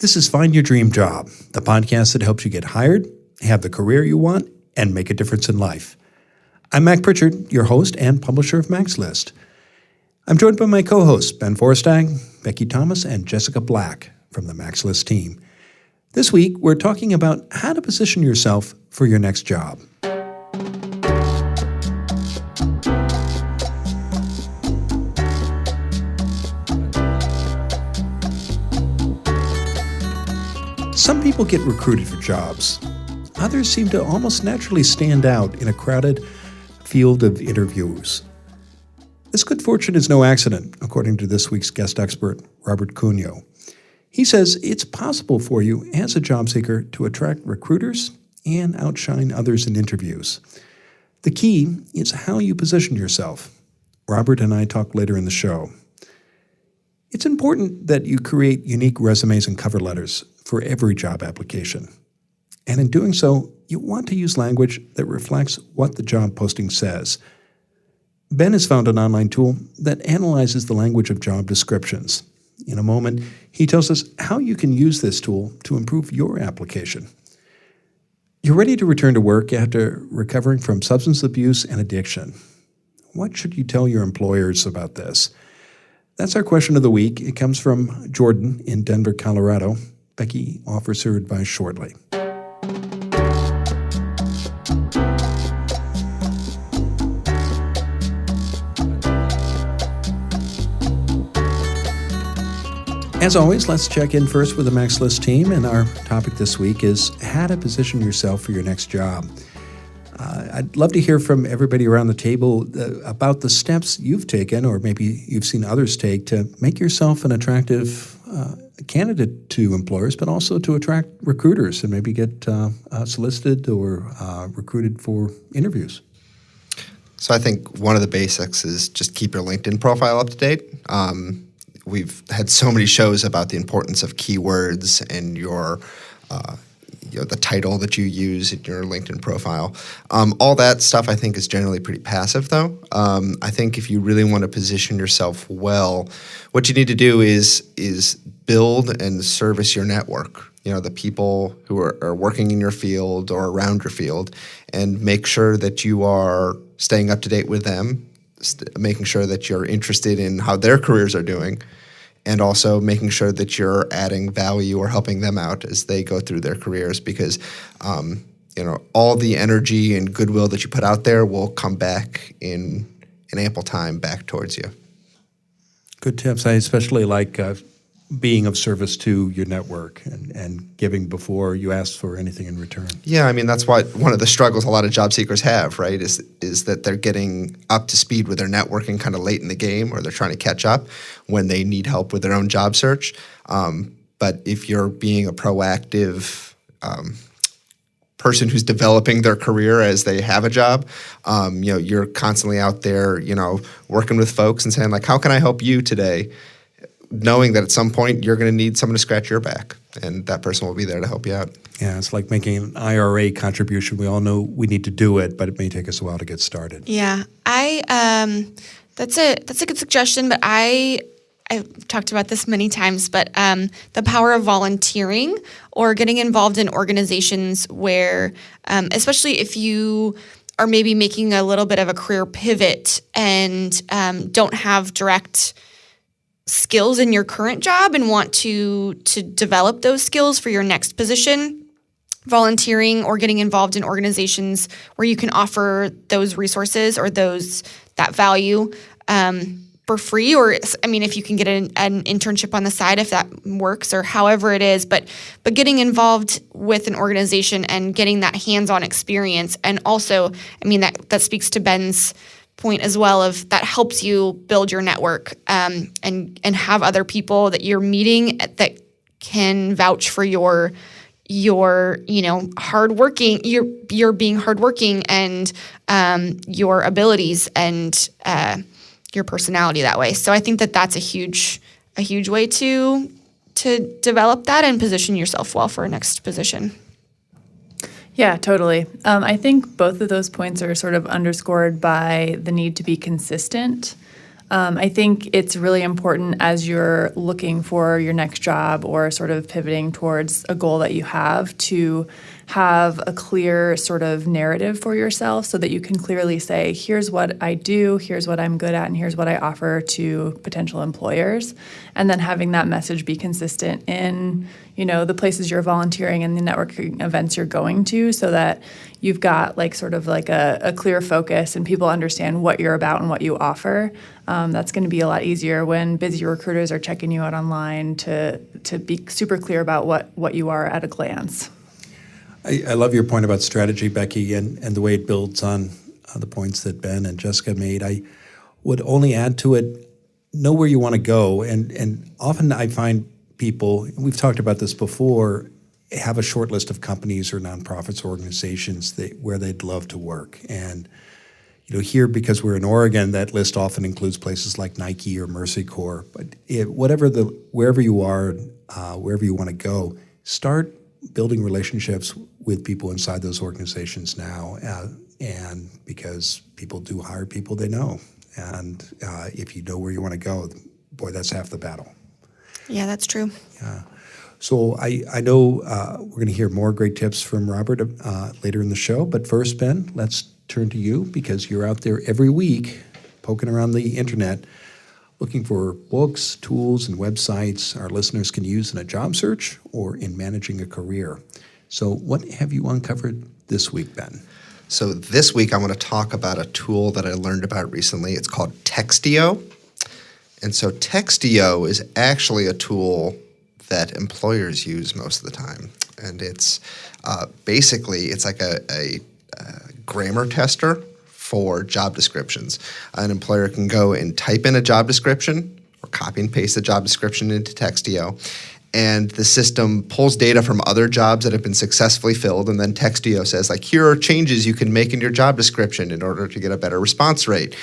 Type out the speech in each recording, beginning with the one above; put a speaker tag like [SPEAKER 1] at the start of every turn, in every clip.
[SPEAKER 1] This is Find Your Dream Job, the podcast that helps you get hired, have the career you want, and make a difference in life. I'm Mac Pritchard, your host and publisher of Mac's List. I'm joined by my co-hosts, Ben Forstag, Becky Thomas, and Jessica Black from the Mac's List team. This week, we're talking about how to position yourself for your next job. Some people get recruited for jobs. Others seem to almost naturally stand out in a crowded field of interviewers. This good fortune is no accident, according to this week's guest expert, Robert Cugno. He says it's possible for you as a job seeker to attract recruiters and outshine others in interviews. The key is how you position yourself. Robert and I talk later in the show. It's important that you create unique resumes and cover letters for every job application. And in doing so, you want to use language that reflects what the job posting says. Ben has found an online tool that analyzes the language of job descriptions. In a moment, he tells us how you can use this tool to improve your application. You're ready to return to work after recovering from substance abuse and addiction. What should you tell your employers about this? That's our question of the week. It comes from Jordan in Denver, Colorado. Becky offers her advice shortly. As always, let's check in first with the Mac's List team, and our topic this week is how to position yourself for your next job. I'd love to hear from everybody around the table about the steps you've taken, or maybe you've seen others take, to make yourself an attractive candidate to employers, but also to attract recruiters and maybe get solicited or recruited for interviews.
[SPEAKER 2] So I think one of the basics is just keep your LinkedIn profile up to date. We've had so many shows about the importance of keywords and your the title that you use in your LinkedIn profile. All that stuff I think is generally pretty passive, though. I think if you really want to position yourself well, what you need to do is build and service your network. You know, the people who are working in your field or around your field, and make sure that you are staying up to date with them, making sure that you're interested in how their careers are doing, and also making sure that you're adding value or helping them out as they go through their careers, because all the energy and goodwill that you put out there will come back in an ample time back towards you.
[SPEAKER 1] Good tips. I especially like being of service to your network and giving before you ask for anything in return.
[SPEAKER 2] Yeah, I mean, that's what one of the struggles a lot of job seekers have, right, is that they're getting up to speed with their networking kind of late in the game, or they're trying to catch up when they need help with their own job search. But if you're being a proactive person who's developing their career as they have a job, you're constantly out there, working with folks and saying, like, how can I help you today? Knowing that at some point you're going to need someone to scratch your back, and that person will be there to help you out.
[SPEAKER 1] Yeah, it's like making an IRA contribution. We all know we need to do it, but it may take us a while to get started.
[SPEAKER 3] Yeah, that's a good suggestion, but I've talked about this many times, but the power of volunteering or getting involved in organizations where, especially if you are maybe making a little bit of a career pivot and don't have direct skills in your current job and want to develop those skills for your next position, volunteering or getting involved in organizations where you can offer those resources or that value for free, or if you can get an internship on the side if that works, or however it is, but getting involved with an organization and getting that hands-on experience. And also, that speaks to Ben's point as well, of that helps you build your network and have other people that you're meeting that can vouch for your hardworking, you're being hardworking and your abilities and your personality that way. So I think that's a huge way to develop that and position yourself well for a next position.
[SPEAKER 4] Yeah, totally. I think both of those points are sort of underscored by the need to be consistent. I think it's really important as you're looking for your next job or sort of pivoting towards a goal that you have to have a clear sort of narrative for yourself so that you can clearly say, here's what I do, here's what I'm good at, and here's what I offer to potential employers. And then having that message be consistent in, the places you're volunteering and the networking events you're going to so that you've got sort of a clear focus and people understand what you're about and what you offer. That's going to be a lot easier when busy recruiters are checking you out online to be super clear about what you are at a glance.
[SPEAKER 1] I love your point about strategy, Becky, and the way it builds on the points that Ben and Jessica made. I would only add to it, know where you want to go. And often I find people, and we've talked about this before, have a short list of companies or nonprofits or organizations where they'd love to work. And here, because we're in Oregon, that list often includes places like Nike or Mercy Corps. But wherever you are, wherever you want to go, start building relationships with people inside those organizations now, and because people do hire people they know. And if you know where you want to go, boy, that's half the battle.
[SPEAKER 3] Yeah, that's true.
[SPEAKER 1] Yeah. So I know we're going to hear more great tips from Robert later in the show. But first, Ben, let's turn to you because you're out there every week poking around the internet looking for books, tools, and websites our listeners can use in a job search or in managing a career. So what have you uncovered this week, Ben?
[SPEAKER 2] So this week I want to talk about a tool that I learned about recently. It's called Textio. And so Textio is actually a tool that employers use most of the time. And it's basically, it's like a grammar tester for job descriptions. An employer can go and type in a job description or copy and paste the job description into Textio, and the system pulls data from other jobs that have been successfully filled, and then Textio says, here are changes you can make in your job description in order to get a better response rate.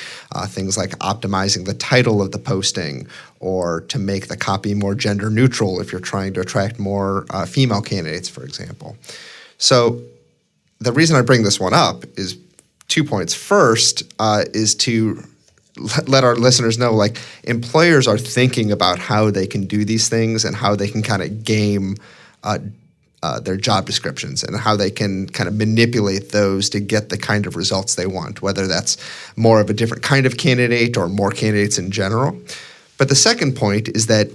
[SPEAKER 2] Things like optimizing the title of the posting or to make the copy more gender neutral if you're trying to attract more female candidates, for example. So the reason I bring this one up is 2 points. First is to let our listeners know, employers are thinking about how they can do these things and how they can kind of game their job descriptions and how they can kind of manipulate those to get the kind of results they want, whether that's more of a different kind of candidate or more candidates in general. But the second point is that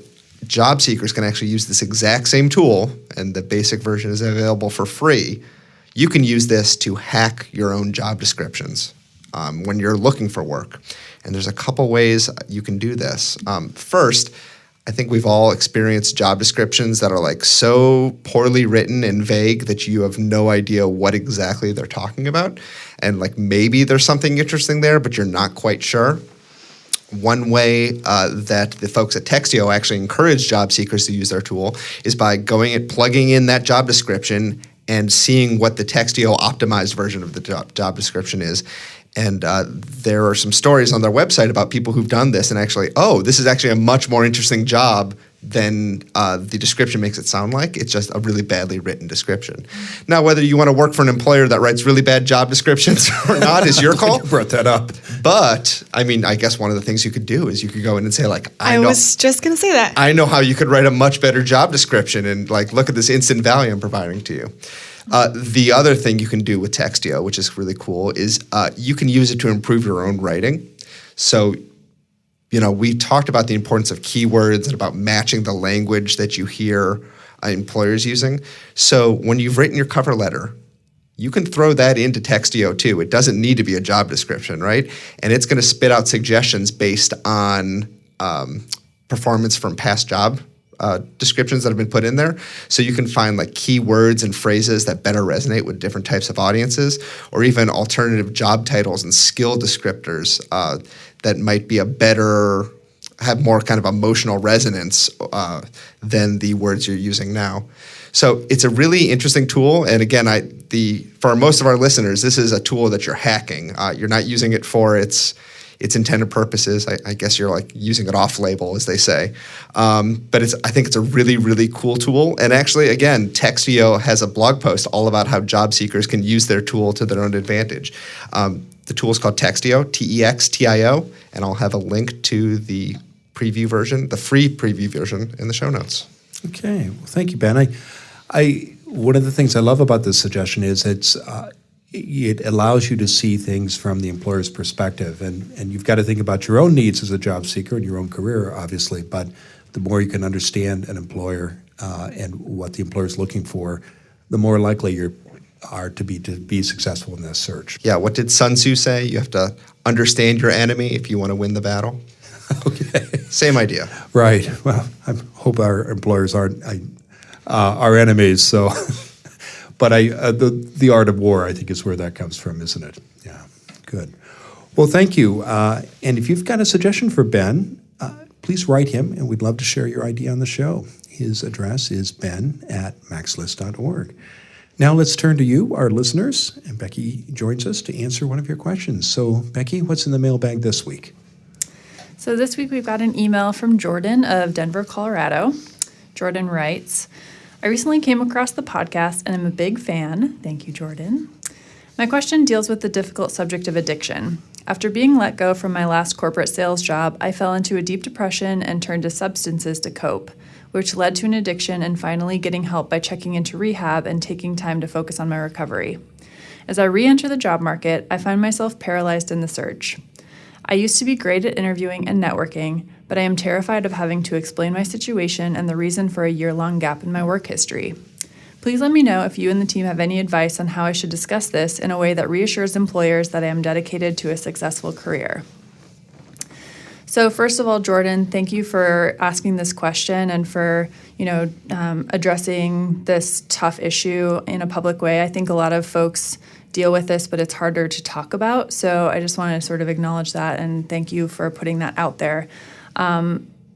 [SPEAKER 2] job seekers can actually use this exact same tool, and the basic version is available for free. You can use this to hack your own job descriptions when you're looking for work. And there's a couple ways you can do this. First, I think we've all experienced job descriptions that are so poorly written and vague that you have no idea what exactly they're talking about. And maybe there's something interesting there, but you're not quite sure. One way that the folks at Textio actually encourage job seekers to use their tool is by going and plugging in that job description and seeing what the Textio optimized version of the job description is. And there are some stories on their website about people who've done this and actually, this is actually a much more interesting job than the description makes it sound like. It's just a really badly written description. Now, whether you want to work for an employer that writes really bad job descriptions or not is your call.
[SPEAKER 1] You brought that up.
[SPEAKER 2] But, I guess one of the things you could do is you could go in and say,
[SPEAKER 3] I was just going to say that.
[SPEAKER 2] I know how you could write a much better job description and, look at this instant value I'm providing to you. The other thing you can do with Textio, which is really cool, is you can use it to improve your own writing. So, we talked about the importance of keywords and about matching the language that you hear employers using. So when you've written your cover letter, you can throw that into Textio too. It doesn't need to be a job description, right? And it's going to spit out suggestions based on performance from past job descriptions that have been put in there. So you can find keywords and phrases that better resonate with different types of audiences, or even alternative job titles and skill descriptors that might be have more kind of emotional resonance than the words you're using now. So it's a really interesting tool. And again, for most of our listeners, this is a tool that you're hacking. You're not using it for its intended purposes. I guess you're using it off label, as they say. But I think it's a really, really cool tool. And actually, again, Textio has a blog post all about how job seekers can use their tool to their own advantage. The tool is called Textio, Textio, and I'll have a link to the preview version, the free preview version, in the show notes.
[SPEAKER 1] Okay. Well, thank you, Ben. One of the things I love about this suggestion is it allows you to see things from the employer's perspective, and you've got to think about your own needs as a job seeker and your own career, obviously. But the more you can understand an employer and what the employer is looking for, the more likely you are to be successful in this search.
[SPEAKER 2] Yeah. What did Sun Tzu say? You have to understand your enemy if you want to win the battle.
[SPEAKER 1] Okay.
[SPEAKER 2] Same idea.
[SPEAKER 1] Right. Well, I hope our employers aren't our enemies. So, but the art of war, I think, is where that comes from, isn't it? Yeah. Good. Well, thank you. And if you've got a suggestion for Ben, please write him, and we'd love to share your idea on the show. His address is ben@maxlist.org. Now let's turn to you, our listeners, and Becky joins us to answer one of your questions. So, Becky, what's in the mailbag this week?
[SPEAKER 4] So this week we've got an email from Jordan of Denver, Colorado. Jordan writes, I recently came across the podcast and I'm a big fan. Thank you, Jordan. My question deals with the difficult subject of addiction. After being let go from my last corporate sales job, I fell into a deep depression and turned to substances to cope, which led to an addiction and finally getting help by checking into rehab and taking time to focus on my recovery. As I re-enter the job market, I find myself paralyzed in the search. I used to be great at interviewing and networking, but I am terrified of having to explain my situation and the reason for a year-long gap in my work history. Please let me know if you and the team have any advice on how I should discuss this in a way that reassures employers that I am dedicated to a successful career. So first of all, Jordan, thank you for asking this question and for addressing this tough issue in a public way. I think a lot of folks deal with this, but it's harder to talk about. So I just want to sort of acknowledge that and thank you for putting that out there.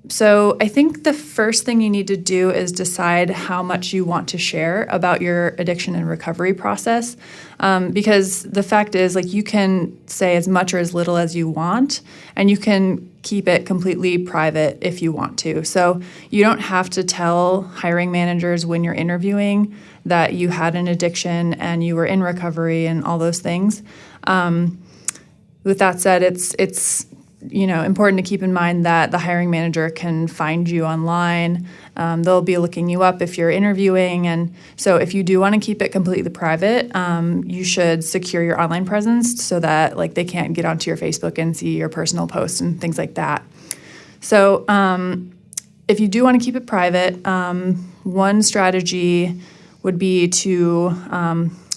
[SPEAKER 4] So I think the first thing you need to do is decide how much you want to share about your addiction and recovery process. Because the fact is, like, you can say as much or as little as you want, and you can keep it completely private if you want to. So you don't have to tell hiring managers when you're interviewing that you had an addiction and you were in recovery and all those things. With that said, it's important to keep in mind that the hiring manager can find you online. They'll be looking you up if you're interviewing. And so if you do want to keep it completely private, you should secure your online presence so that they can't get onto your Facebook and see your personal posts and things like that. So if you do want to keep it private, one strategy would be to,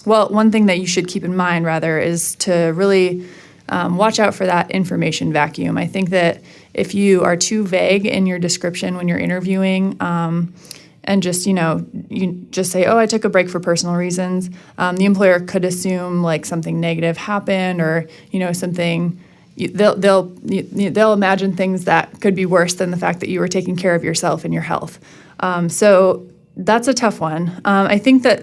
[SPEAKER 4] one thing that you should keep in mind rather is to really watch out for that information vacuum. I think that if you are too vague in your description when you're interviewing and just, you just say, oh, I took a break for personal reasons, the employer could assume something negative happened or, something, they'll imagine things that could be worse than the fact that you were taking care of yourself and your health. So that's a tough one. I think that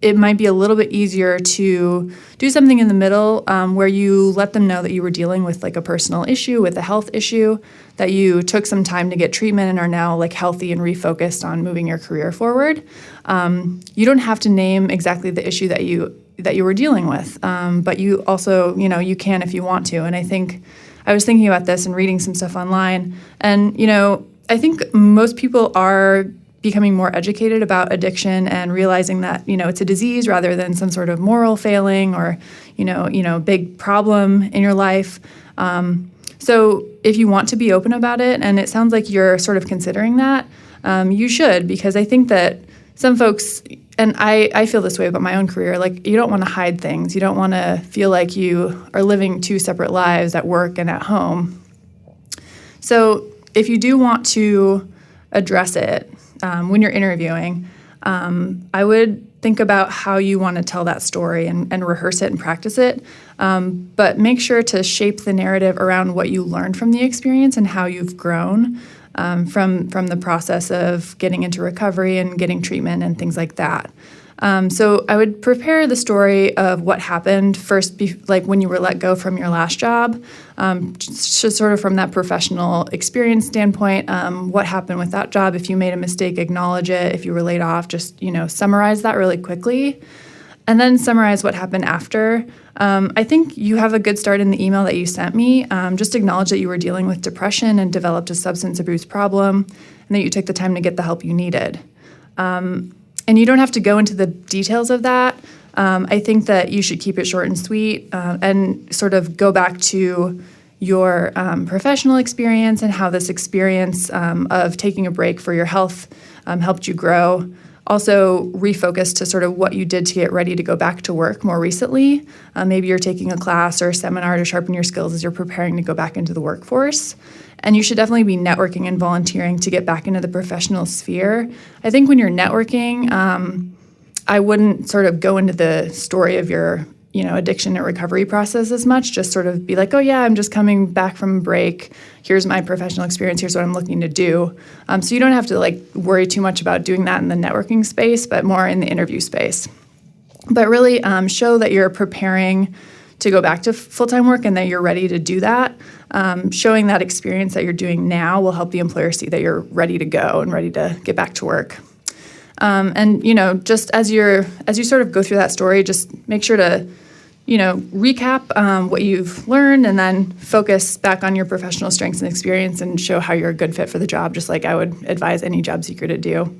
[SPEAKER 4] it might be a little bit easier to do something in the middle where you let them know that you were dealing with a personal issue, with a health issue, that you took some time to get treatment and are now healthy and refocused on moving your career forward. You don't have to name exactly the issue that you were dealing with, but you also, you can if you want to. And I think I was thinking about this and reading some stuff online, and I think most people are becoming more educated about addiction and realizing that, it's a disease rather than some sort of moral failing or, big problem in your life. So if you want to be open about it, and it sounds like you're sort of considering that, you should, because I think that some folks, and I feel this way about my own career, you don't want to hide things. You don't want to feel like you are living two separate lives at work and at home. So if you do want to address it, when you're interviewing, I would think about how you want to tell that story and rehearse it and practice it. But make sure to shape the narrative around what you learned from the experience and how you've grown from the process of getting into recovery and getting treatment and things like that. So I would prepare the story of what happened first, when you were let go from your last job, just sort of from that professional experience standpoint, what happened with that job. If you made a mistake, acknowledge it. If you were laid off, just, summarize that really quickly. And then summarize what happened after. I think you have a good start in the email that you sent me. Just acknowledge that you were dealing with depression and developed a substance abuse problem, and that you took the time to get the help you needed. And you don't have to go into the details of that. I think that you should keep it short and sweet, and sort of go back to your professional experience and how this experience of taking a break for your health helped you grow. Also refocus to sort of what you did to get ready to go back to work more recently. Maybe you're taking a class or a seminar to sharpen your skills as you're preparing to go back into the workforce. And you should definitely be networking and volunteering to get back into the professional sphere. I think when you're networking, I wouldn't sort of go into the story of your addiction and recovery process as much. Just sort of be like, oh yeah, I'm just coming back from a break. Here's my professional experience. Here's what I'm looking to do. So you don't have to worry too much about doing that in the networking space, but more in the interview space. But really show that you're preparing to go back to full-time work and that you're ready to do that. Showing that experience that you're doing now will help the employer see that you're ready to go and ready to get back to work. And just as you sort of go through that story, just make sure to recap what you've learned and then focus back on your professional strengths and experience and show how you're a good fit for the job, just like I would advise any job seeker to do.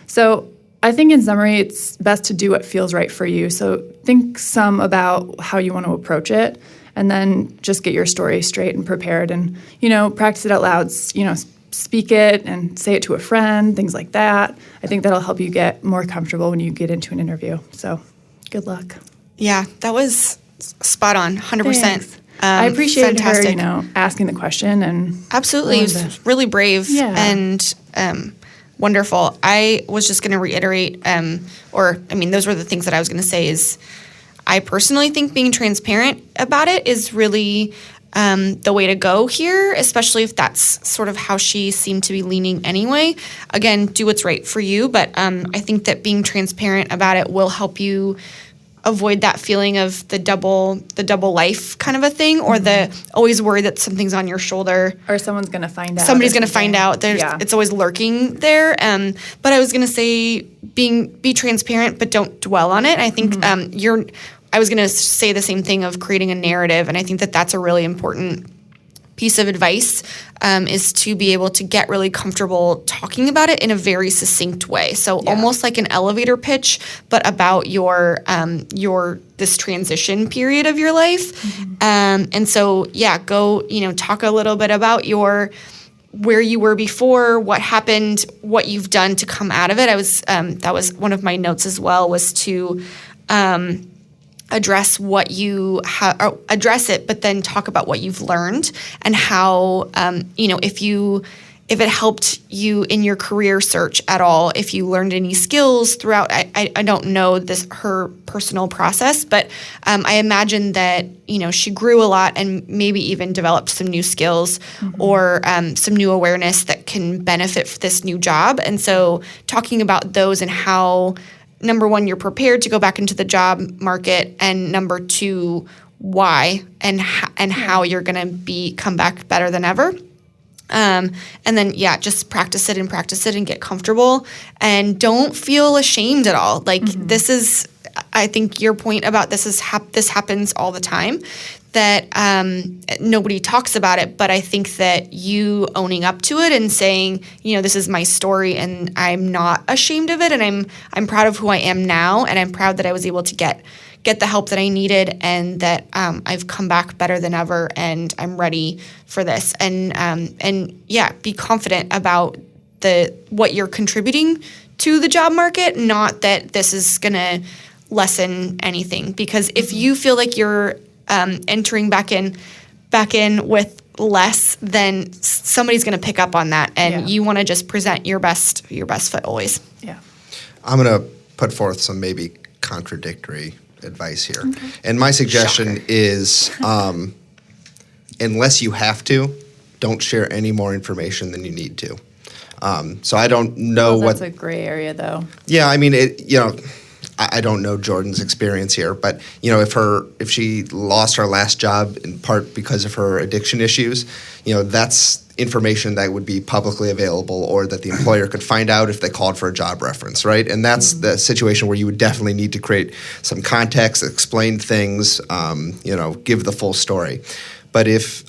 [SPEAKER 4] So I think in summary, it's best to do what feels right for you. So think some about how you want to approach it and then just get your story straight and prepared and, practice it out loud, speak it and say it to a friend, things like that. I think that'll help you get more comfortable when you get into an interview. So good luck.
[SPEAKER 3] Yeah, that was spot on, 100%.
[SPEAKER 4] Thanks. I appreciated
[SPEAKER 3] fantastic.
[SPEAKER 4] her, asking the question and
[SPEAKER 3] absolutely, it was really brave and wonderful. I was just going to reiterate, those were the things that I was going to say. Is I personally think being transparent about it is really the way to go here, especially if that's sort of how she seemed to be leaning anyway. Again, do what's right for you, but I think that being transparent about it will help you avoid that feeling of the double life kind of a thing, or the always worry that something's on your shoulder.
[SPEAKER 4] Or someone's going to find out.
[SPEAKER 3] Somebody's going to find out. It's always lurking there. But I was going to say be transparent, but don't dwell on it. I think I was going to say the same thing of creating a narrative, and I think that that's a really important piece of advice, is to be able to get really comfortable talking about it in a very succinct way. So almost like an elevator pitch, but about your this transition period of your life. And so go talk a little bit about where you were before, what happened, what you've done to come out of it. I was that was one of my notes as well, was to address what you address it, but then talk about what you've learned and how if it helped you in your career search at all, if you learned any skills throughout. I don't know her personal process, but I imagine that she grew a lot and maybe even developed some new skills or some new awareness that can benefit this new job. And so talking about those and how, number one, you're prepared to go back into the job market, and number two, why and how you're going to come back better than ever. And then, just practice it and get comfortable, and don't feel ashamed at all. This is, I think your point about this happens all the time, that nobody talks about it, but I think that you owning up to it and saying, this is my story and I'm not ashamed of it, and I'm proud of who I am now, and I'm proud that I was able to get the help that I needed, and that I've come back better than ever, and I'm ready for this. And be confident about what you're contributing to the job market, not that this is going to lessen anything. Because if you feel like you're entering back in with less, then somebody's going to pick up on that, and you want to just present your best foot always. Yeah.
[SPEAKER 2] I'm going to put forth some maybe contradictory advice here. Okay. And my suggestion is, unless you have to, don't share any more information than you need to. So I don't know
[SPEAKER 4] that's a gray area, though.
[SPEAKER 2] Yeah, I mean, I don't know Jordan's experience here, but if she lost her last job in part because of her addiction issues, that's information that would be publicly available or that the employer could find out if they called for a job reference, right? And that's the situation where you would definitely need to create some context, explain things, give the full story. But if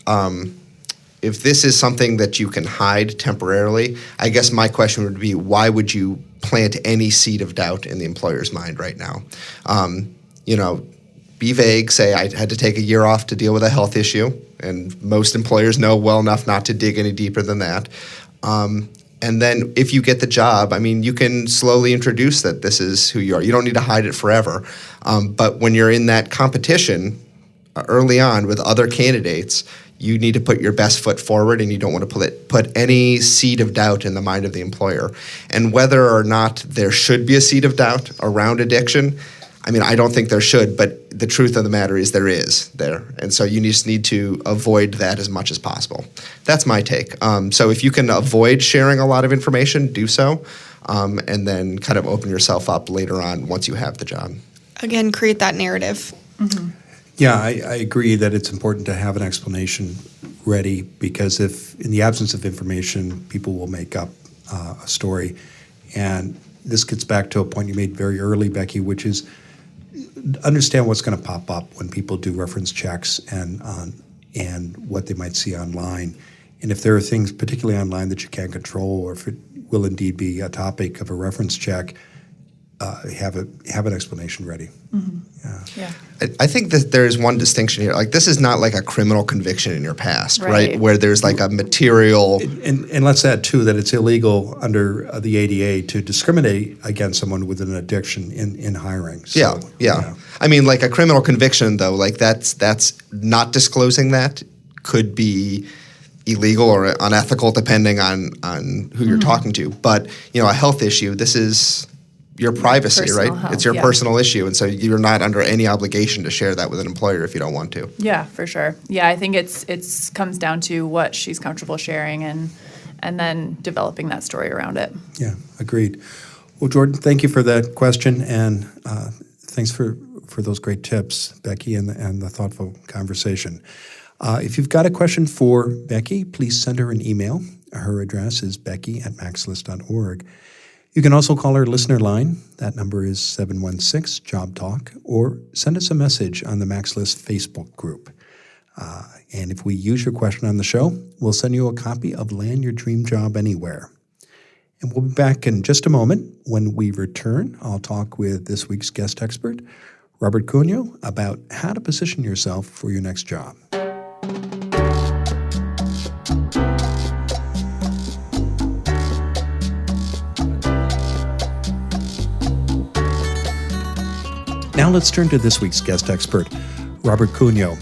[SPEAKER 2] this is something that you can hide temporarily, I guess my question would be, why would you plant any seed of doubt in the employer's mind right now? Be vague, say I had to take a year off to deal with a health issue, and most employers know well enough not to dig any deeper than that. And then if you get the job, you can slowly introduce that this is who you are. You don't need to hide it forever. But when you're in that competition early on with other candidates, you need to put your best foot forward, and you don't want to put any seed of doubt in the mind of the employer. And whether or not there should be a seed of doubt around addiction, I don't think there should, but the truth of the matter is there is there. And so you just need to avoid that as much as possible. That's my take. So if you can avoid sharing a lot of information, do so, and then kind of open yourself up later on once you have the job.
[SPEAKER 3] Again, create that narrative.
[SPEAKER 4] Mm-hmm.
[SPEAKER 1] Yeah, I agree that it's important to have an explanation ready, because if in the absence of information, people will make up a story. And this gets back to a point you made very early, Becky, which is understand what's going to pop up when people do reference checks and what they might see online. And if there are things, particularly online, that you can't control, or if it will indeed be a topic of a reference check, have an explanation ready.
[SPEAKER 4] Mm-hmm.
[SPEAKER 1] Yeah.
[SPEAKER 2] I think that there is one distinction here. Like, this is not like a criminal conviction in your past, right? Where there's like a material.
[SPEAKER 1] And let's add too that it's illegal under the ADA to discriminate against someone with an addiction in hiring. So,
[SPEAKER 2] yeah. Like a criminal conviction, though, like that's not disclosing that could be illegal or unethical depending on who you're talking to. But a health issue, this is your privacy,
[SPEAKER 4] personal
[SPEAKER 2] right?
[SPEAKER 4] health,
[SPEAKER 2] It's your personal issue, and so you're not under any obligation to share that with an employer if you don't want to.
[SPEAKER 4] Yeah, for sure. Yeah, I think it's comes down to what she's comfortable sharing, and then developing that story around it.
[SPEAKER 1] Yeah, agreed. Well, Jordan, thank you for that question, and thanks for those great tips, Becky, and the thoughtful conversation. If you've got a question for Becky, please send her an email. Her address is becky@maxlist.org. You can also call our listener line. That number is 716-JOB-TALK, or send us a message on the MaxList Facebook group. And if we use your question on the show, we'll send you a copy of Land Your Dream Job Anywhere. And we'll be back in just a moment. When we return, I'll talk with this week's guest expert, Robert Cugno, about how to position yourself for your next job. Now let's turn to this week's guest expert, Robert Cugno.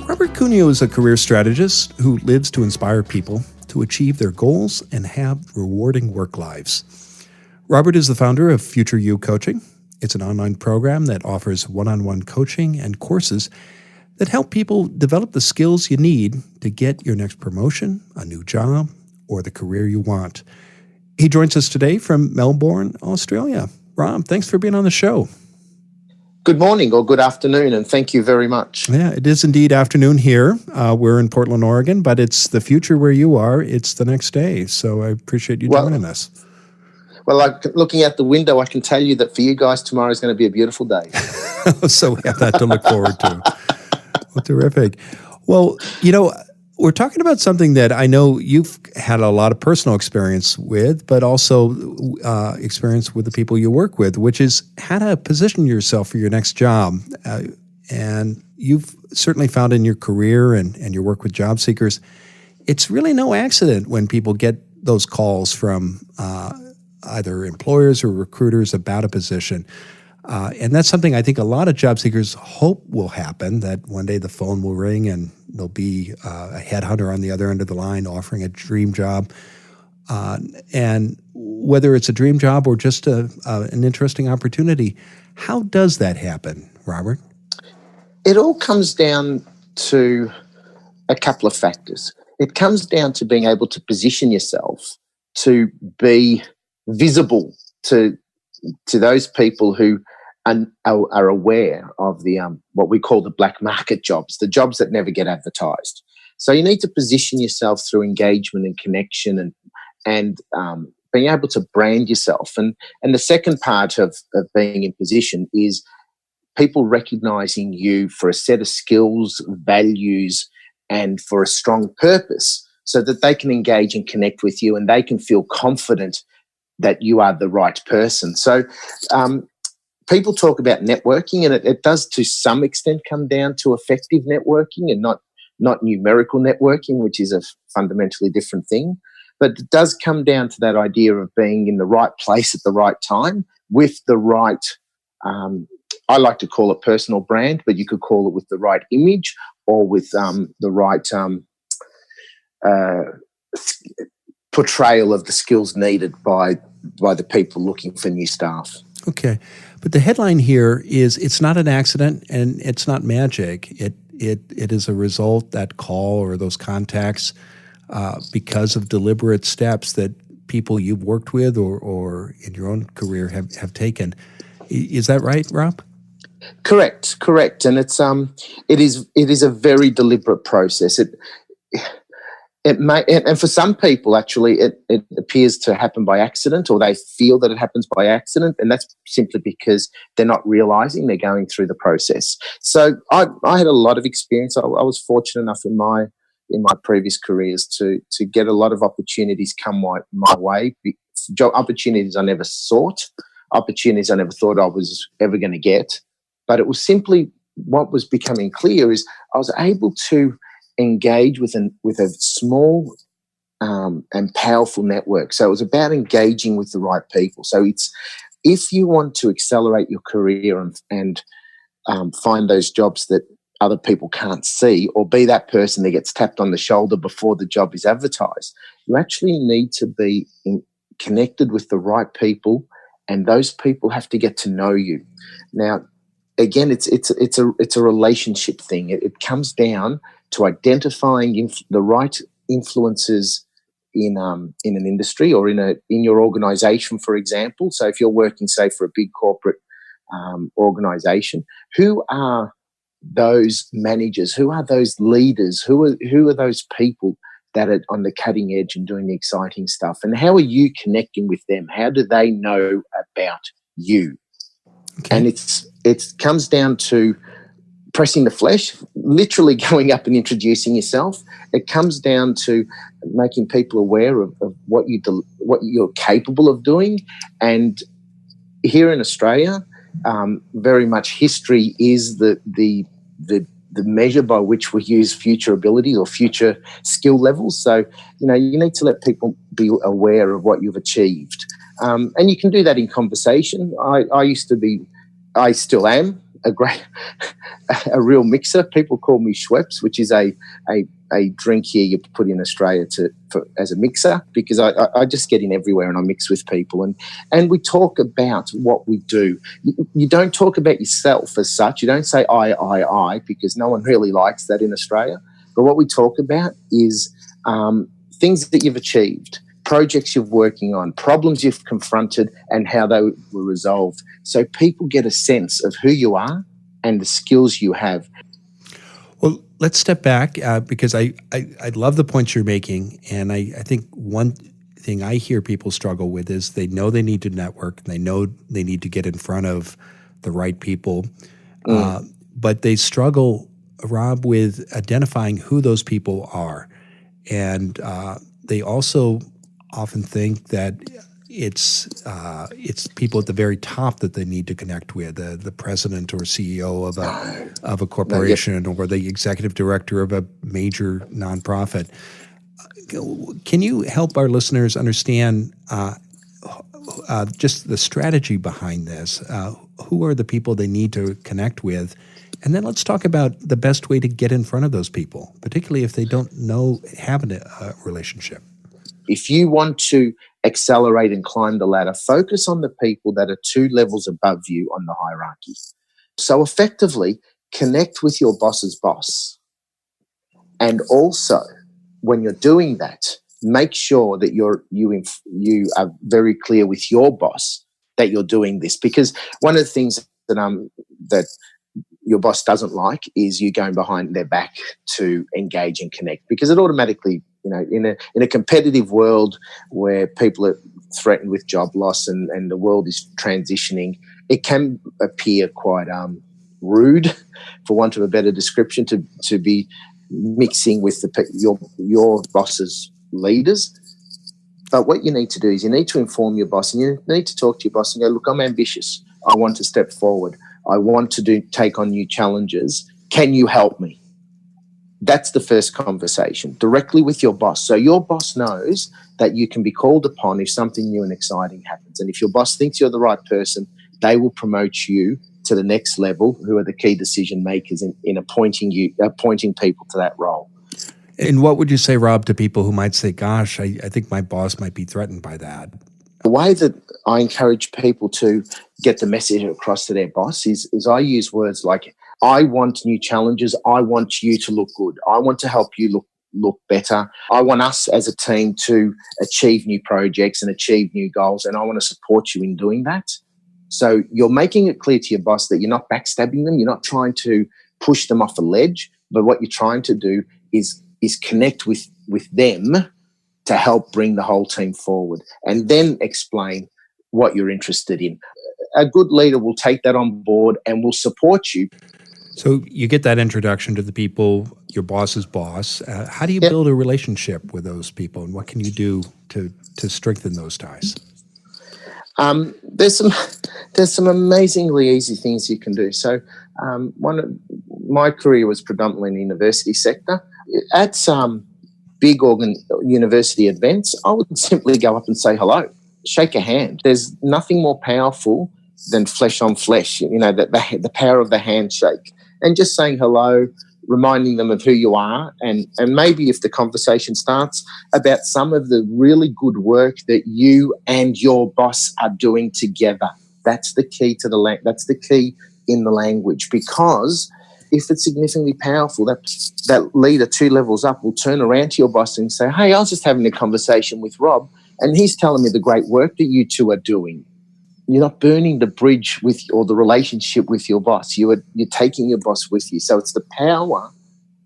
[SPEAKER 1] Robert Cugno is a career strategist who lives to inspire people to achieve their goals and have rewarding work lives. Robert is the founder of Future You Coaching. It's an online program that offers one-on-one coaching and courses that help people develop the skills you need to get your next promotion, a new job, or the career you want. He joins us today from Melbourne, Australia. Rob, thanks for being on the show.
[SPEAKER 5] Good morning or good afternoon, and thank you very much.
[SPEAKER 1] Yeah, it is indeed afternoon here. We're in Portland, Oregon, but it's the future where you are. It's the next day, so I appreciate you joining us.
[SPEAKER 5] Well, looking out the window, I can tell you that for you guys, tomorrow is going to be a beautiful day.
[SPEAKER 1] So we have that to look forward to. Well, terrific. Well, we're talking about something that I know you've had a lot of personal experience with, but also experience with the people you work with, which is how to position yourself for your next job. And you've certainly found in your career and your work with job seekers, it's really no accident when people get those calls from either employers or recruiters about a position. And that's something I think a lot of job seekers hope will happen, that one day the phone will ring and there'll be a headhunter on the other end of the line offering a dream job. And whether it's a dream job or just an interesting opportunity, how does that happen, Robert?
[SPEAKER 5] It all comes down to a couple of factors. It comes down to being able to position yourself to be visible to those people who are aware of the what we call the black market jobs, the jobs that never get advertised. So you need to position yourself through engagement and connection and being able to brand yourself. And the second part of being in position is people recognizing you for a set of skills, values, and for a strong purpose so that they can engage and connect with you and they can feel confident that you are the right person. So people talk about networking, and it does to some extent come down to effective networking and not numerical networking, which is a fundamentally different thing. But it does come down to that idea of being in the right place at the right time with the right, I like to call it personal brand, but you could call it with the right image or with the right portrayal of the skills needed by the people looking for new staff.
[SPEAKER 1] Okay. But the headline here is it's not an accident and it's not magic. It is a result, that call or those contacts, because of deliberate steps that people you've worked with or in your own career have taken. Is that right, Rob?
[SPEAKER 5] Correct. And it is a very deliberate process. It may, and for some people, actually, it appears to happen by accident, or they feel that it happens by accident, and that's simply because they're not realizing they're going through the process. So I had a lot of experience. I was fortunate enough in my previous careers to get a lot of opportunities come my way. Job opportunities I never sought, opportunities I never thought I was ever going to get, but it was simply what was becoming clear is I was able to engage with a small and powerful network. So it was about engaging with the right people. So it's, if you want to accelerate your career and find those jobs that other people can't see, or be that person that gets tapped on the shoulder before the job is advertised, you actually need to be connected with the right people, and those people have to get to know you. Now, again, it's a relationship thing. It comes down to identifying the right influences in an industry or in your organisation, for example. So if you're working, say, for a big corporate organisation, who are those managers? Who are those leaders? Who are those people that are on the cutting edge and doing the exciting stuff? And how are you connecting with them? How do they know about you? Okay. And it comes down to pressing the flesh, literally going up and introducing yourself. It comes down to making people aware of what you're capable of doing. And here in Australia, very much history is the measure by which we use future abilities or future skill levels. So, you need to let people be aware of what you've achieved. And you can do that in conversation. I still am a real mixer. People call me Schweppes, which is a drink here you put in Australia as a mixer, because I just get in everywhere and I mix with people. And we talk about what we do. You don't talk about yourself as such. You don't say I, because no one really likes that in Australia. But what we talk about is things that you've achieved, projects you're working on, problems you've confronted, and how they were resolved. So people get a sense of who you are and the skills you have.
[SPEAKER 1] Well, let's step back because I love the points you're making. And I think one thing I hear people struggle with is they know they need to network, and they know they need to get in front of the right people. But they struggle, Rob, with identifying who those people are. And they also often think that it's people at the very top that they need to connect with, the president or CEO of a corporation, or the executive director of a major nonprofit. Can you help our listeners understand just the strategy behind this? Who are the people they need to connect with? And then let's talk about the best way to get in front of those people, particularly if they don't have a relationship.
[SPEAKER 5] If you want to accelerate and climb the ladder, focus on the people that are 2 levels above you on the hierarchy. So effectively, connect with your boss's boss. And also, when you're doing that, make sure that you are very clear with your boss that you're doing this. Because one of the things that your boss doesn't like is you going behind their back to engage and connect, because it automatically, in a competitive world where people are threatened with job loss and the world is transitioning, it can appear quite rude, for want of a better description, to be mixing with your boss's leaders. But what you need to do is you need to inform your boss, and you need to talk to your boss and go, look, I'm ambitious. I want to step forward. I want to take on new challenges. Can you help me? That's the first conversation, directly with your boss. So your boss knows that you can be called upon if something new and exciting happens. And if your boss thinks you're the right person, they will promote you to the next level, who are the key decision makers in appointing people to that role.
[SPEAKER 1] And what would you say, Rob, to people who might say, gosh, I think my boss might be threatened by that?
[SPEAKER 5] The way that I encourage people to get the message across to their boss is I use words like, I want new challenges. I want you to look good. I want to help you look better. I want us as a team to achieve new projects and achieve new goals, and I want to support you in doing that. So you're making it clear to your boss that you're not backstabbing them. You're not trying to push them off a ledge, but what you're trying to do is connect with them to help bring the whole team forward, and then explain what you're interested in. A good leader will take that on board and will support you.
[SPEAKER 1] So you get that introduction to the people, your boss's boss. How do you build a relationship with those people, and what can you do to strengthen those ties?
[SPEAKER 5] There's some amazingly easy things you can do. So my career was predominantly in the university sector. At some big university events, I would simply go up and say hello, shake a hand. There's nothing more powerful than flesh on flesh, the power of the handshake. And just saying hello, reminding them of who you are, and maybe if the conversation starts about some of the really good work that you and your boss are doing together. That's the key to that's the key in the language, because if it's significantly powerful, that leader 2 levels up will turn around to your boss and say, hey, I was just having a conversation with Rob and he's telling me the great work that you two are doing. You're not burning the bridge or the relationship with your boss. You're taking your boss with you. So it's the power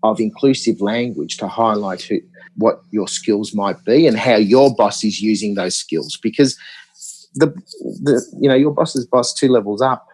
[SPEAKER 5] of inclusive language to highlight what your skills might be and how your boss is using those skills. Because your boss's boss 2 levels up,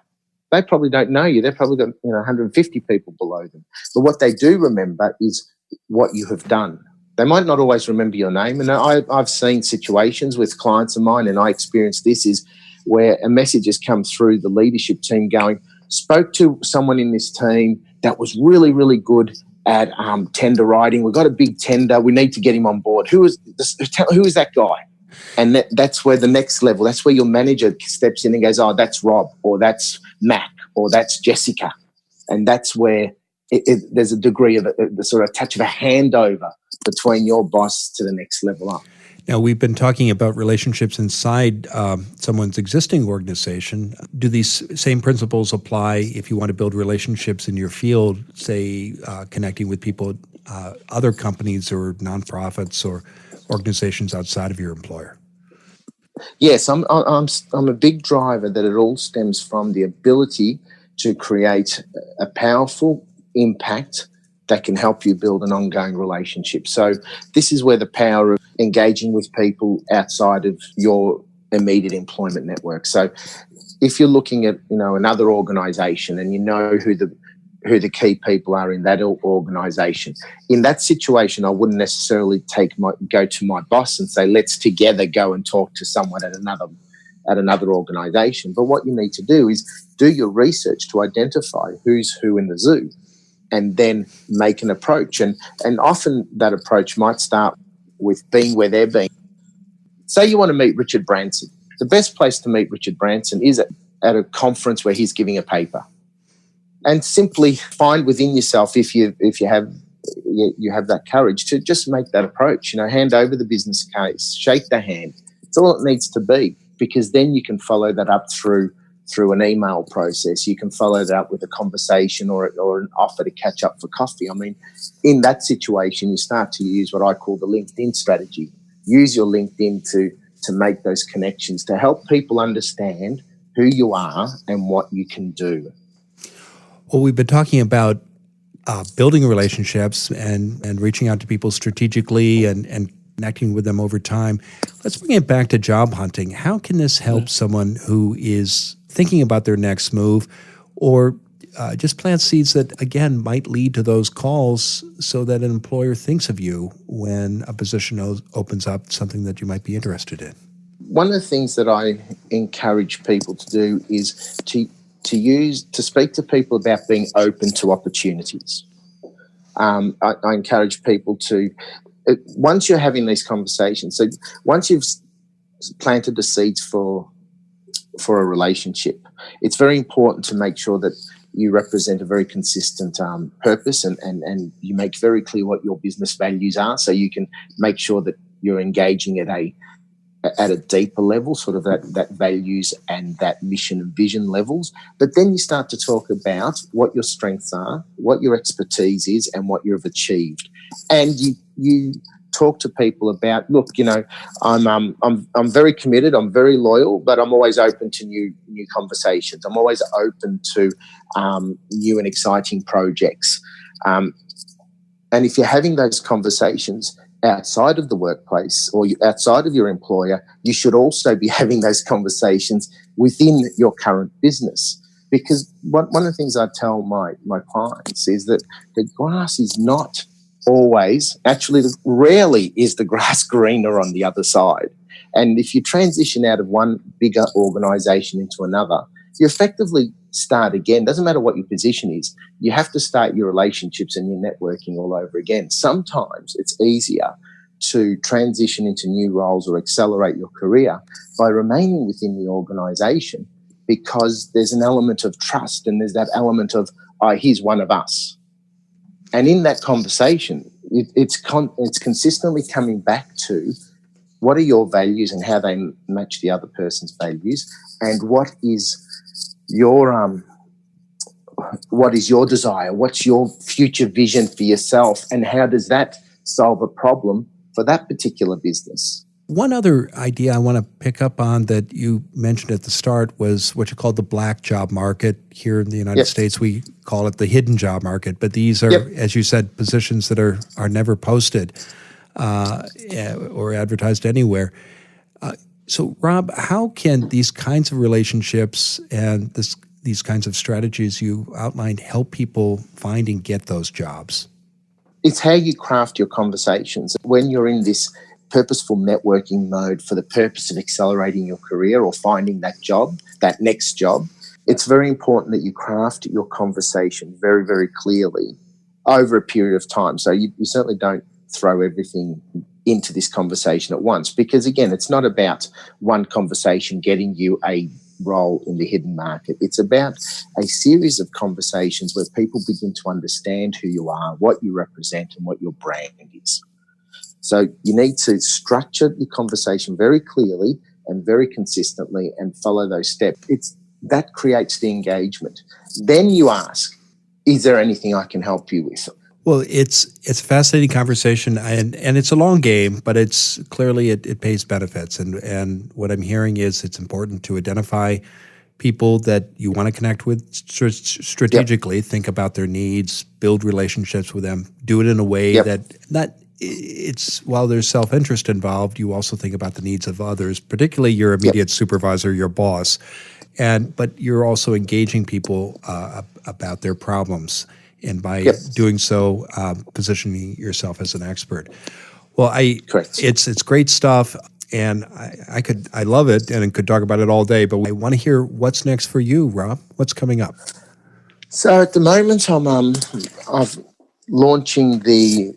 [SPEAKER 5] they probably don't know you. They've probably got 150 people below them. But what they do remember is what you have done. They might not always remember your name. And I've seen situations with clients of mine, and I experienced this, is where a message has come through the leadership team going, spoke to someone in this team that was really, really good at tender writing. We've got a big tender. We need to get him on board. Who is that guy? And that's where the next level, that's where your manager steps in and goes, oh, that's Rob, or that's Mac, or that's Jessica. And that's where there's a degree of the sort of touch of a handover between your boss to the next level up.
[SPEAKER 1] Now, we've been talking about relationships inside someone's existing organization. Do these same principles apply if you want to build relationships in your field, say connecting with people, other companies or nonprofits or organizations outside of your employer?
[SPEAKER 5] Yes, I'm a big driver that it all stems from the ability to create a powerful impact that can help you build an ongoing relationship. So this is where the power of engaging with people outside of your immediate employment network. So if you're looking at another organisation and you know who the key people are in that organisation, in that situation, I wouldn't necessarily go to my boss and say, let's together go and talk to someone at another organisation. But what you need to do is do your research to identify who's who in the zoo, and then make an approach. And often that approach might start with being where they're being. Say you want to meet Richard Branson. The best place to meet Richard Branson is at a conference where he's giving a paper. And simply find within yourself, if you have that courage, to just make that approach. Hand over the business case, shake the hand. It's all it needs to be, because then you can follow that up through an email process. You can follow that up with a conversation or an offer to catch up for coffee. I mean, in that situation, you start to use what I call the LinkedIn strategy. Use your LinkedIn to make those connections, to help people understand who you are and what you can do.
[SPEAKER 1] Well, we've been talking about building relationships and reaching out to people strategically and connecting with them over time. Let's bring it back to job hunting. How can this help someone who is thinking about their next move, or just plant seeds that, again, might lead to those calls so that an employer thinks of you when a position opens up, something that you might be interested in?
[SPEAKER 5] One of the things that I encourage people to do is to speak to people about being open to opportunities. I encourage people to, once you're having these conversations, so once you've planted the seeds for a relationship, it's very important to make sure that you represent a very consistent purpose and you make very clear what your business values are, so you can make sure that you're engaging at a deeper level, sort of that values and that mission and vision levels. But then you start to talk about what your strengths are, what your expertise is, and what you've achieved. And you talk to people about, look, I'm very committed, I'm very loyal, but I'm always open to new conversations. I'm always open to new and exciting projects. And if you're having those conversations outside of the workplace or outside of your employer, you should also be having those conversations within your current business. Because one of the things I tell my clients is that the grass is not always, actually rarely is the grass greener on the other side. And if you transition out of one bigger organisation into another, you effectively start again. Doesn't matter what your position is. You have to start your relationships and your networking all over again. Sometimes it's easier to transition into new roles or accelerate your career by remaining within the organisation, because there's an element of trust and there's that element of, he's one of us. And in that conversation, it's consistently coming back to what are your values and how they match the other person's values, and what is your desire, what's your future vision for yourself, and how does that solve a problem for that particular business.
[SPEAKER 1] One other idea I want to pick up on that you mentioned at the start was what you call the black job market. Here in the United States, we call it the hidden job market. But these are, as you said, positions that are never posted or advertised anywhere. So, Rob, how can these kinds of relationships and these kinds of strategies you outlined help people find and get those jobs?
[SPEAKER 5] It's how you craft your conversations. When you're in this purposeful networking mode for the purpose of accelerating your career or finding that job, that next job, it's very important that you craft your conversation very, very clearly over a period of time. So you certainly don't throw everything into this conversation at once, because, again, it's not about one conversation getting you a role in the hidden market. It's about a series of conversations where people begin to understand who you are, what you represent, and what your brand is. So you need to structure your conversation very clearly and very consistently and follow those steps. That creates the engagement. Then you ask, is there anything I can help you with?
[SPEAKER 1] Well, it's a fascinating conversation, and it's a long game, but it's clearly it pays benefits. And what I'm hearing is it's important to identify people that you want to connect with strategically, think about their needs, build relationships with them, do it in a way that while there's self-interest involved, you also think about the needs of others, particularly your immediate supervisor, your boss, but you're also engaging people about their problems. And by doing so, positioning yourself as an expert. Well, it's great stuff, and I love it, and could talk about it all day. But I want to hear what's next for you, Rob. What's coming up?
[SPEAKER 5] So at the moment, I'm launching the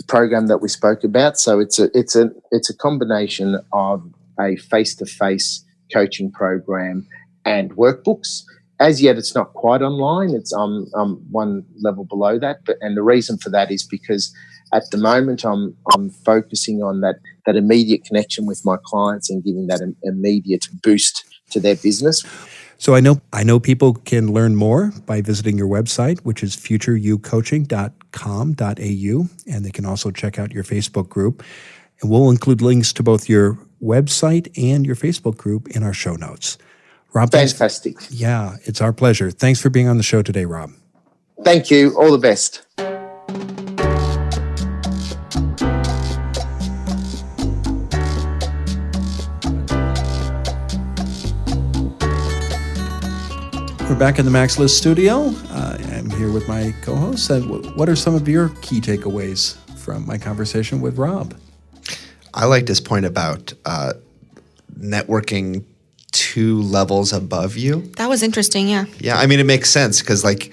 [SPEAKER 5] program that we spoke about. So it's a combination of a face-to-face coaching program and workbooks. As yet, it's not quite online. It's one level below that, and the reason for that is because at the moment I'm focusing on that immediate connection with my clients and giving that immediate boost to their business.
[SPEAKER 1] So I know people can learn more by visiting your website, which is futureyoucoaching.com.au, and they can also check out your Facebook group. And we'll include links to both your website and your Facebook group in our show notes. Rob, thanks.
[SPEAKER 5] Fantastic.
[SPEAKER 1] Yeah, it's our pleasure. Thanks for being on the show today, Rob.
[SPEAKER 5] Thank you. All the best.
[SPEAKER 1] We're back in the Max List studio. I'm here with my co-hosts. What are some of your key takeaways from my conversation with Rob?
[SPEAKER 2] I liked his point about networking 2 levels above you.
[SPEAKER 3] That was interesting, yeah.
[SPEAKER 2] Yeah, I mean, it makes sense because, like,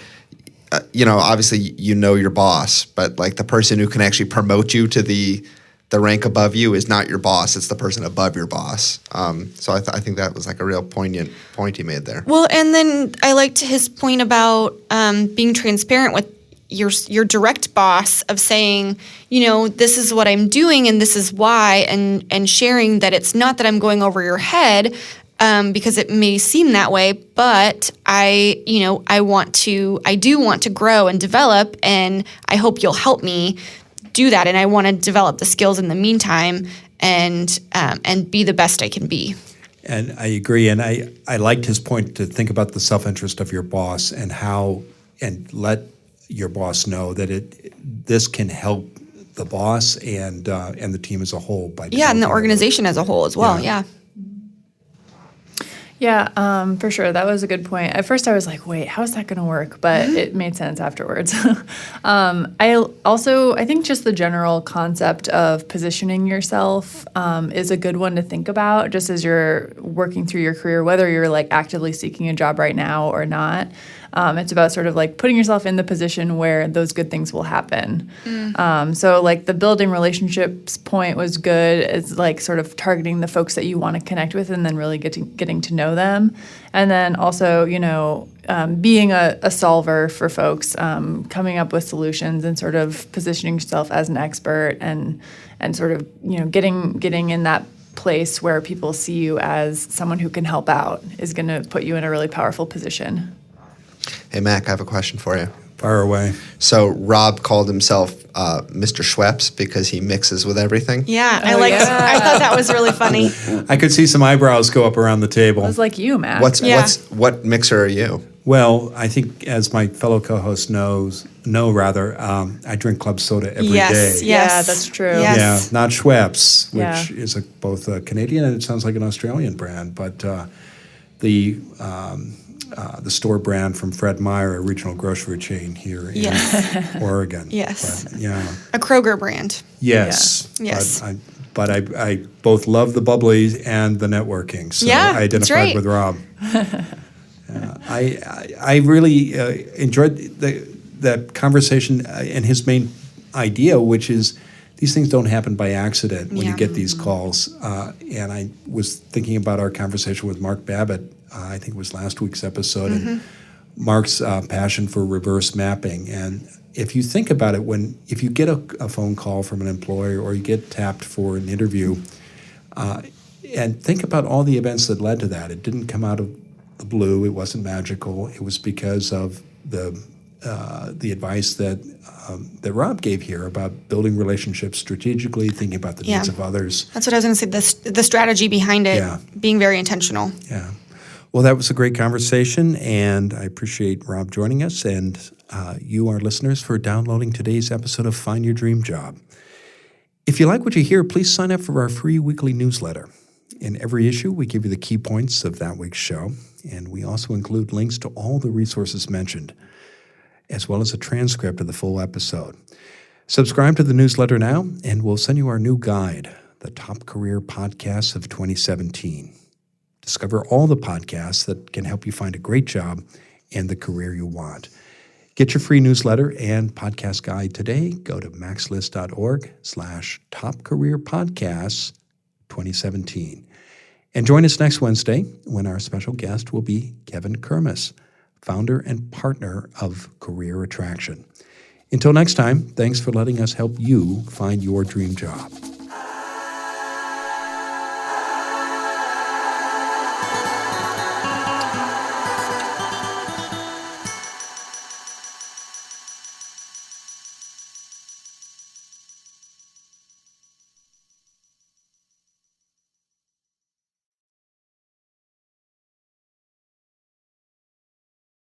[SPEAKER 2] obviously you know your boss, but like the person who can actually promote you to the rank above you is not your boss. It's the person above your boss. So I think that was like a real poignant point he made there.
[SPEAKER 3] Well, and then I liked his point about being transparent with your direct boss of saying, this is what I'm doing and this is why, and sharing that it's not that I'm going over your head, because it may seem that way, but I do want to grow and develop, and I hope you'll help me do that. And I want to develop the skills in the meantime and be the best I can be.
[SPEAKER 1] And I agree. And I liked his point to think about the self-interest of your boss and let your boss know that this can help the boss and the team as a whole.
[SPEAKER 3] And the organization as a whole as well. Yeah.
[SPEAKER 4] Yeah, for sure. That was a good point. At first I was like, wait, how is that going to work? But it made sense afterwards. I think just the general concept of positioning yourself is a good one to think about just as you're working through your career, whether you're like actively seeking a job right now or not. It's about sort of like putting yourself in the position where those good things will happen. So like the building relationships point was good. It's like sort of targeting the folks that you want to connect with and then really getting to know them. And then also, being a solver for folks, coming up with solutions and sort of positioning yourself as an expert and sort of, getting in that place where people see you as someone who can help out is going to put you in a really powerful position.
[SPEAKER 2] Hey, Mac, I have a question for you.
[SPEAKER 1] Fire away.
[SPEAKER 2] So Rob called himself Mr. Schweppes because he mixes with everything.
[SPEAKER 3] Yeah, I thought that was really funny.
[SPEAKER 1] I could see some eyebrows go up around the table.
[SPEAKER 4] It was like you, Matt.
[SPEAKER 2] What mixer are you?
[SPEAKER 1] Well, I think as my fellow co-hosts I drink club soda every day.
[SPEAKER 3] Yes.
[SPEAKER 4] Yeah, that's true.
[SPEAKER 3] Yes.
[SPEAKER 1] Yeah, not Schweppes, which is both a Canadian and it sounds like an Australian brand, but the store brand from Fred Meyer, a regional grocery chain here in Oregon.
[SPEAKER 3] Yes.
[SPEAKER 1] But, yeah.
[SPEAKER 3] A Kroger brand.
[SPEAKER 1] Yes.
[SPEAKER 3] Yeah. Yes.
[SPEAKER 1] But I both love the bubbly and the networking. So I identified with Rob. I really enjoyed that conversation and his main idea, which is these things don't happen by accident when you get these calls. And I was thinking about our conversation with Mark Babbitt, I think it was last week's episode, and Mark's passion for reverse mapping. And if you think about it, if you get a phone call from an employer or you get tapped for an interview, and think about all the events that led to that. It didn't come out of the blue. It wasn't magical. It was because of the advice that Rob gave here about building relationships strategically, thinking about the needs of others.
[SPEAKER 3] That's what I was going to say, the strategy behind it, being very intentional.
[SPEAKER 1] Yeah. Well, that was a great conversation, and I appreciate Rob joining us and you, our listeners, for downloading today's episode of Find Your Dream Job. If you like what you hear, please sign up for our free weekly newsletter. In every issue, we give you the key points of that week's show, and we also include links to all the resources mentioned, as well as a transcript of the full episode. Subscribe to the newsletter now, and we'll send you our new guide, the Top Career Podcasts of 2017. Discover all the podcasts that can help you find a great job and the career you want. Get your free newsletter and podcast guide today. Go to maxlist.org/topcareerpodcasts 2017. And join us next Wednesday when our special guest will be Kevin Kermis, founder and partner of Career Attraction. Until next time, thanks for letting us help you find your dream job.